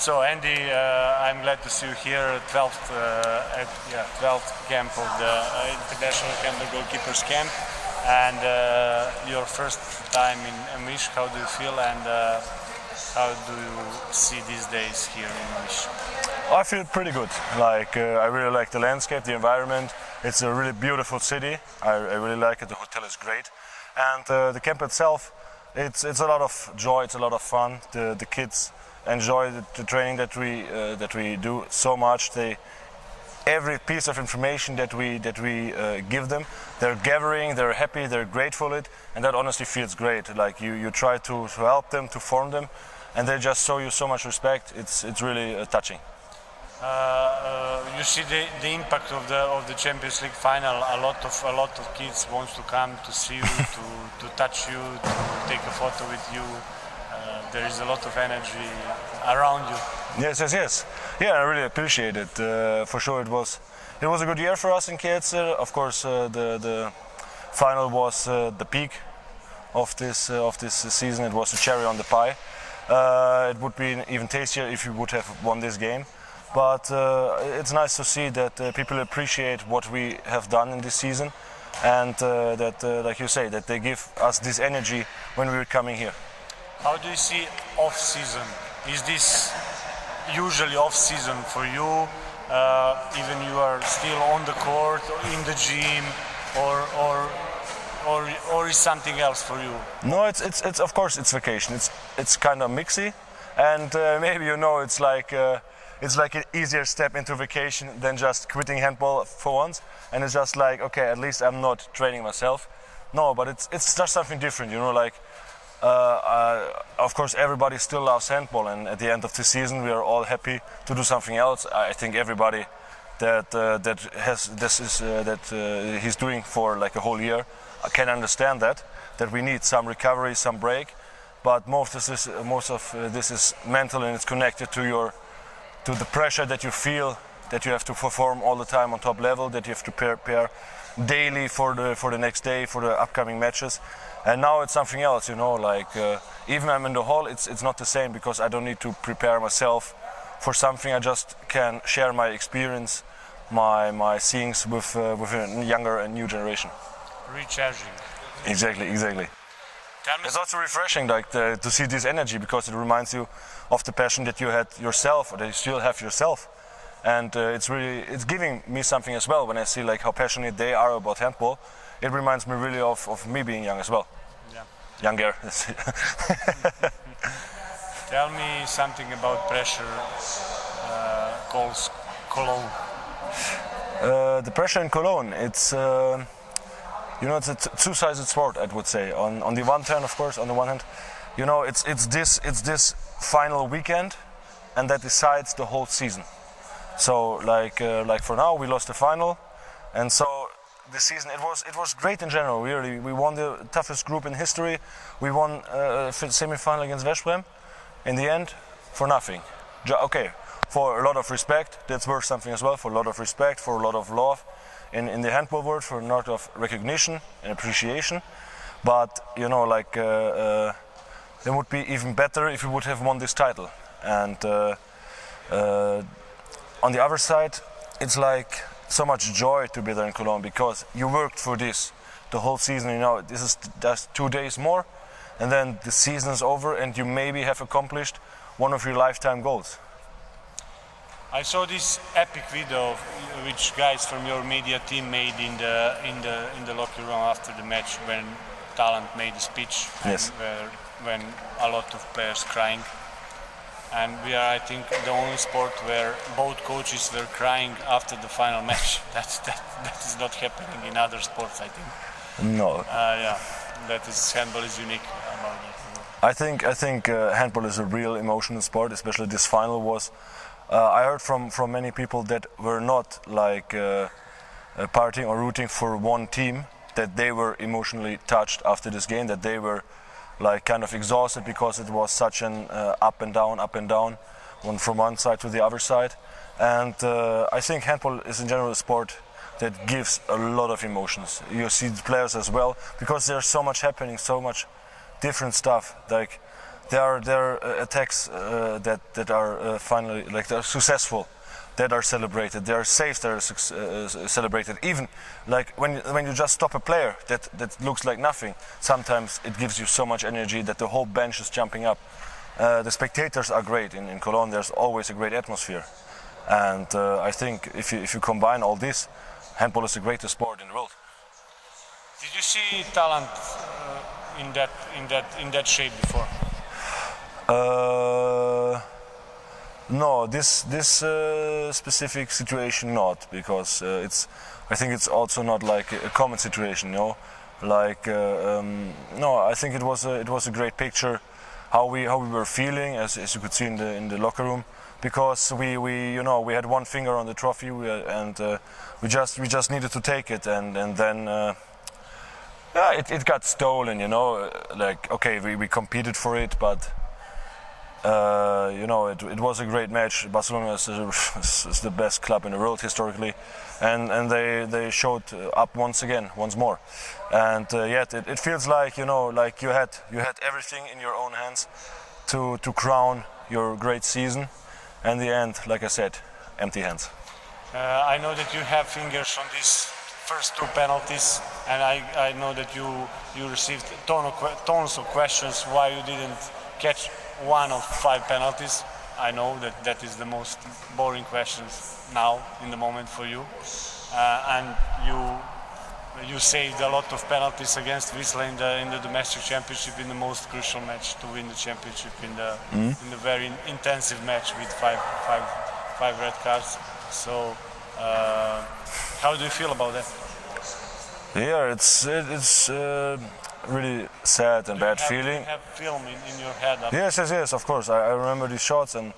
So Andy, I'm glad to see you here at 12th camp of the International Handball Goalkeepers Camp, and your first time in Omis. How do you feel, and how do you see these days here in Omis? I feel pretty good. I really like the landscape, the environment. It's a really beautiful city. I really like it. The hotel is great, and the camp itself, it's a lot of joy. It's a lot of fun. The kids enjoy the training that we do so much. Every piece of information that we give them, they're gathering, they're happy, they're grateful for it, and that honestly feels great. Like you try to help them, to form them, and they just show you so much respect. It's really touching. You see the impact of the Champions League final. A lot of kids wants to come to see you, to touch you, to take a photo with you. There is a lot of energy around you. Yes. Yeah, I really appreciate it. For sure, it was a good year for us in Kielce. Of course, the final was the peak of this season. It was a cherry on the pie. It would be even tastier if we would have won this game. But it's nice to see that people appreciate what we have done in this season, and that, like you say, that they give us this energy when we're coming here. How do you see off-season? Is this usually off-season for you? Even you are still on the court, or in the gym, or is something else for you? No, it's of course it's vacation. It's kind of mixy, and maybe it's like an easier step into vacation than just quitting handball for once. And it's just like, okay, at least I'm not training myself. No, but it's just something different, of course, everybody still loves handball, and at the end of the season, we are all happy to do something else. I think everybody that he's doing for like a whole year can understand that we need some recovery, some break. But most of this is mental, and it's connected to the pressure that you feel, that you have to perform all the time on top level, that you have to prepare daily for the next day, for the upcoming matches. And now it's something else, even I'm in the hall, it's not the same, because I don't need to prepare myself for something. I just can share my experience, my seeings with a younger and new generation. Recharging. Exactly. It's also refreshing, to see this energy, because it reminds you of the passion that you had yourself, or that you still have yourself. And it's giving me something as well when I see how passionate they are about handball. It reminds me really of me being young as well. Yeah. Younger. Tell me something about pressure calls Cologne. The pressure in Cologne, it's a two-sided sword, I would say. On the one hand, of course, it's this final weekend, and that decides the whole season. So like for now, we lost the final, and so this season it was great in general. Really, we won the toughest group in history. We won semi-final against Westbrem. In the end, for nothing. Okay, for a lot of respect, that's worth something as well. For a lot of respect, for a lot of love in the handball world, for a lot of recognition and appreciation. But it would be even better if we would have won this title. And on the other side, it's like so much joy to be there in Cologne, because you worked for this the whole season. This is just 2 days more, and then the season is over, and you maybe have accomplished one of your lifetime goals. I saw this epic video which guys from your media team made in the locker room after the match, when Talent made a speech. Yes. When a lot of players crying. And we are, I think, the only sport where both coaches were crying after the final match. That is not happening in other sports, I think. No. Handball is unique about it. I think handball is a real emotional sport, especially this final was. I heard from many people that were not partying or rooting for one team, that they were emotionally touched after this game, that they were kind of exhausted, because it was such an up and down, one from one side to the other side. And I think handball is in general a sport that gives a lot of emotions. You see the players as well, because there's so much happening, so much different stuff. there are attacks that are finally like they're successful, that are celebrated. There are saves that are celebrated. Even like when you just stop a player that looks like nothing, sometimes it gives you so much energy that the whole bench is jumping up. The spectators are great in Cologne. There's always a great atmosphere, and I think if you combine all this, handball is the greatest sport in the world. Did you see talent in that shape before? No, this specific situation not, because I think it's also not like a common situation, you know. Like no, I think it was a great picture how we were feeling as you could see in the locker room, because we had one finger on the trophy and we just needed to take it, and then yeah, it got stolen, you know. Like okay, we competed for it, but you know, it was a great match. Barcelona is the best club in the world historically, and they showed up once more, and yet it feels like, you know, like you had everything in your own hands to crown your great season, and the end, like I said, empty hands. I know that you have fingers on these first two penalties, and I know that you received tons of questions why you didn't catch one of 5 penalties. I know that is the most boring questions now in the moment for you, and you saved a lot of penalties against Wisla in the domestic championship, in the most crucial match to win the championship, in the very intensive match with five red cards. So how do you feel about that? Yeah, it's really sad and bad feeling. You have film in your head? Yes, of course. I remember these shots, and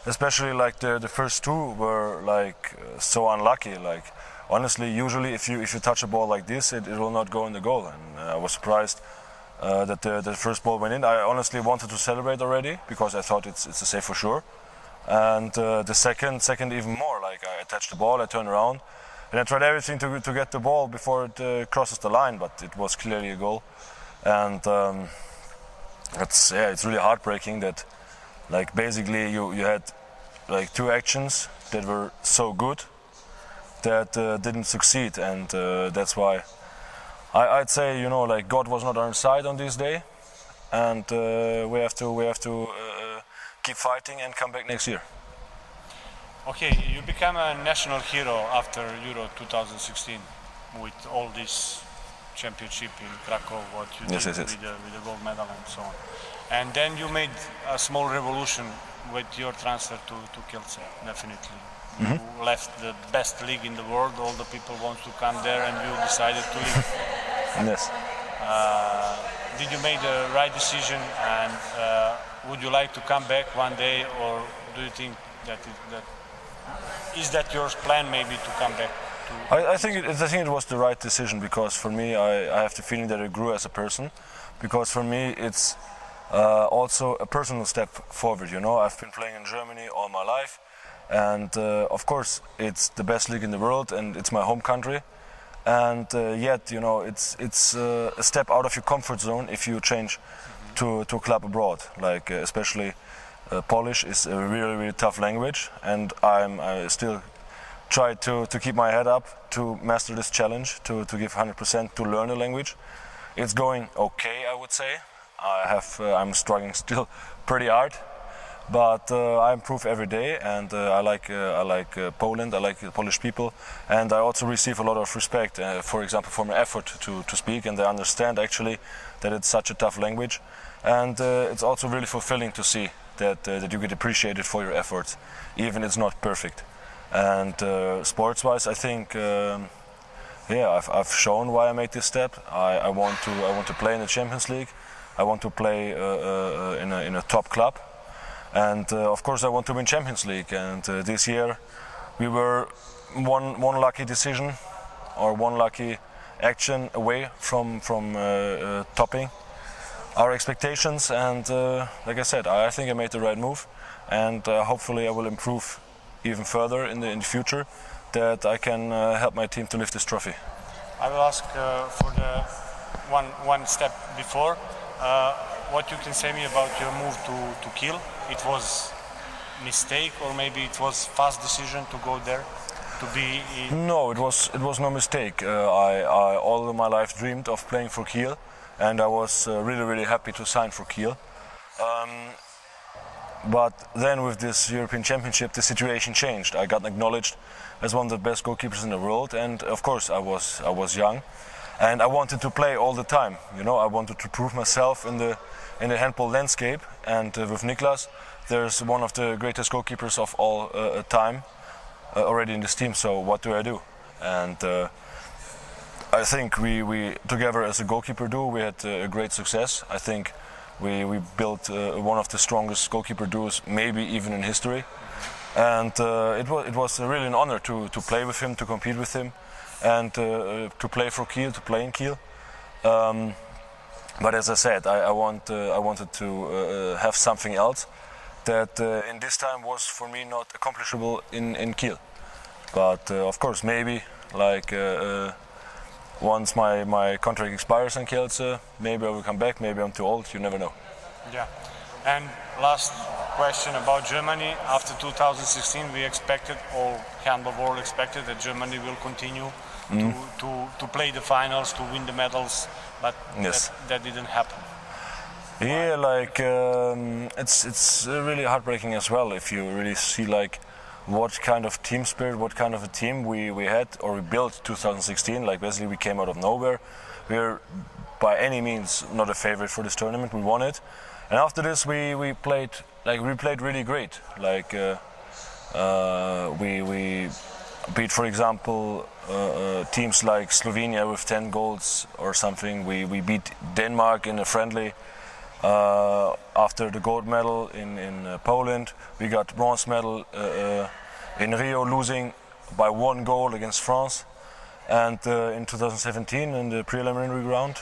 especially like the first two were like so unlucky. Like honestly, usually if you touch a ball like this, it will not go in the goal. And I was surprised that the first ball went in. I honestly wanted to celebrate already because I thought it's a save for sure. And the second even more. Like I touched the ball, I turned around, and I tried everything to get the ball before it crosses the line, but it was clearly a goal. And it's really heartbreaking that, like, basically you had like 2 actions that were so good that didn't succeed, and that's why I'd say, you know, like God was not on our side on this day, and we have to keep fighting and come back next year. Okay, you become a national hero after Euro 2016 with all this championship in Krakow, what you did with the gold medal and so on. And then you made a small revolution with your transfer to Kielce, definitely. You left the best league in the world, all the people want to come there, and you decided to leave. Yes. Did you make the right decision, and would you like to come back one day, or do you think is that your plan maybe to come back? I think it was the right decision, because for me I have the feeling that I grew as a person, because for me it's also a personal step forward. You know, I've been playing in Germany all my life, and of course it's the best league in the world and it's my home country, and yet, you know, it's a step out of your comfort zone if you change to a club abroad, like especially Polish is a really tough language, and I still try to keep my head up to master this challenge, to give 100% to learn the language. It's going okay, I would say. I'm struggling still pretty hard, but I improve every day, and I like Poland. I like the Polish people, and I also receive a lot of respect, for example, for my effort to speak, and they understand actually that it's such a tough language, and it's also really fulfilling to see that you get appreciated for your efforts, even it's not perfect. And sports-wise, I think, I've shown why I made this step. I want to play in the Champions League. I want to play in a top club, and of course I want to win Champions League. And this year we were one lucky decision or one lucky action away from topping our expectations. And like I said, I think I made the right move, and hopefully I will improve even further in the future, that I can help my team to lift this trophy. I will ask for the one step before. what you can say me about your move to Kiel? It was mistake, or maybe it was fast decision to go there, to be in... No, it was no mistake. I all my life dreamed of playing for Kiel, and I was really happy to sign for Kiel. But then with this European Championship, the situation changed. I got acknowledged as one of the best goalkeepers in the world, and of course I was young, and I wanted to play all the time. You know, I wanted to prove myself in the handball landscape. And with Niklas, there's one of the greatest goalkeepers of all time already in this team. So what do? And I think we together as a goalkeeper duo, we had a great success. I think we built one of the strongest goalkeeper duos, maybe even in history. And it was really an honor to play with him, to compete with him, and to play for Kiel, to play in Kiel. But as I said, I wanted to have something else that in this time was for me not accomplishable in Kiel. But of course, maybe like once my contract expires in Kielce, maybe I will come back. Maybe I'm too old. You never know. Yeah. And last question about Germany. After 2016, we expected, all handball world expected, that Germany will continue to play the finals, to win the medals, but yes, that didn't happen. Yeah, like it's really heartbreaking as well if you really see like what kind of team spirit, what kind of a team we had or we built 2016. Like basically we came out of nowhere. We're by any means not a favorite for this tournament. We won it. And after this, we played really great. Like we beat, for example, teams like Slovenia with 10 goals or something. We beat Denmark in a friendly. After the gold medal in Poland, we got bronze medal in Rio, losing by 1 goal against France. And in 2017, in the preliminary round,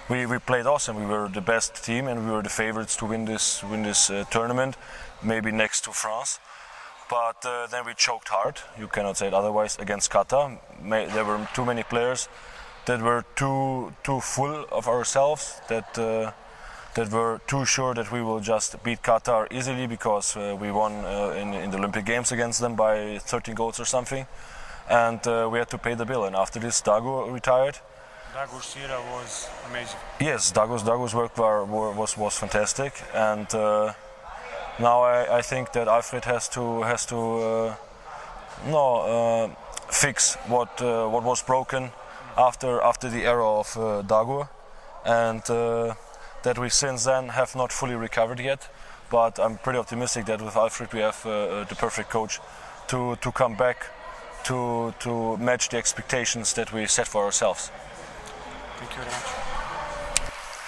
we played awesome. We were the best team and we were the favorites to win this tournament, maybe next to France. But then we choked hard, you cannot say it otherwise, against Qatar. There were too many players that were too full of ourselves, that were too sure that we will just beat Qatar easily because we won in the Olympic Games against them by 13 goals or something. And we had to pay the bill. And after this, Dago retired. Dago's era was amazing. Yes, Dago's work was fantastic, and now I think that Alfred has to fix what was broken after the era of Dago, and that we since then have not fully recovered yet. But I'm pretty optimistic that with Alfred we have the perfect coach to come back to match the expectations that we set for ourselves. Thank you very much.